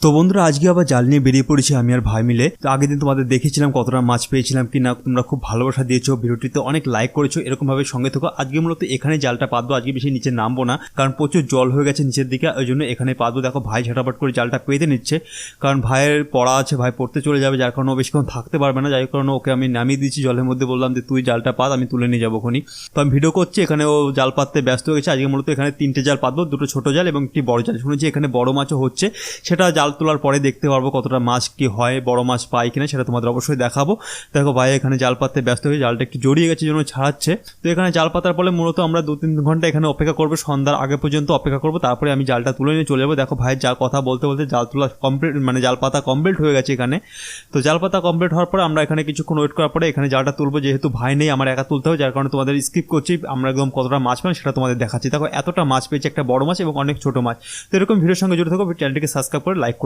তো বন্ধুরা আজকে আবার জাল নিয়ে বেরিয়ে পড়েছি আমি আর ভাই মিলে। তো আগের দিন তোমাদের দেখেছিলাম কতটা মাছ পেয়েছিলাম কি না, তোমরা খুব ভালোবাসা দিয়েছো, ভিডিওটিতে অনেক লাইক করেছো, এরকম ভাবে সঙ্গে থাকো। আজকে মূলত এখানে জালটা পাতবো, আজকে বেশি নিচে নামবো না কারণ প্রচুর জল হয়ে গেছে নিচের দিকে, ওই জন্য এখানে পাতবো। দেখো ভাই ঝাটাপাট করে জালটা পেতে নিচ্ছে কারণ ভাইয়ের পড়া আছে, ভাই পড়তে চলে যাবে, যার কারণে ও বেশিক্ষণ থাকতে পারবে না, যার কারণে ওকে আমি নামিয়ে দিচ্ছি জলের মধ্যে, বললাম যে তুই জালটা পাত, আমি তুলে নিয়ে যাবো খনি। তো আমি ভিডিও করছি, এখানে ও জাল পাততে ব্যস্ত হয়ে গেছে। আজকে মূলত এখানে 3টে জাল পাতবো, 2টো ছোটো জাল এবং একটি বড় জাল। শুনেছি এখানে বড় মাছও হচ্ছে, সেটা জাল তোলার পরে দেখতে পারবো কতটা মাছ কি হয়, বড় মাছ পাই কিনা সেটা তোমাদের অবশ্যই দেখাবো। দেখো ভাই এখানে জাল পাততে ব্যস্ত হয়ে জালটা একটু জড়িয়ে গেছে জন্য ছাড়াচ্ছে। তো এখানে জাল পাতার পরে মূলত আমরা 2-3 ঘন্টা এখানে অপেক্ষা করবো, সন্ধ্যার আগে পর্যন্ত অপেক্ষা করবো, তারপরে আমি জালটা তুলে নিয়ে চলে যাবো। দেখো ভাই যা কথা বলতে বলতে জাল তোলা কমপ্লিট, মানে জাল পাতা কমপ্লিট হয়ে গেছে এখানে। তো জাল পাতা কমপ্লিট হওয়ার পরে আমরা এখানে কিছুক্ষণ ওয়েট করার পরে এখানে জালটা তুলবো, যেহেতু ভাই নেই আমার একা তুলতে হবে, যার কারণে তোমাদের স্কিপ করছি, আমরা একদম কতটা মাছ পাই সেটা তোমাদের দেখাচ্ছি। দেখো এতটা মাছ পেয়েছি, একটা বড় মাছ এবং অনেক ছোট মাছ। তো এরকম ভিডিওর সঙ্গে জুড়ে থাকো, চ্যানেলটিকে সাবস্ক্রাইব করে লাইক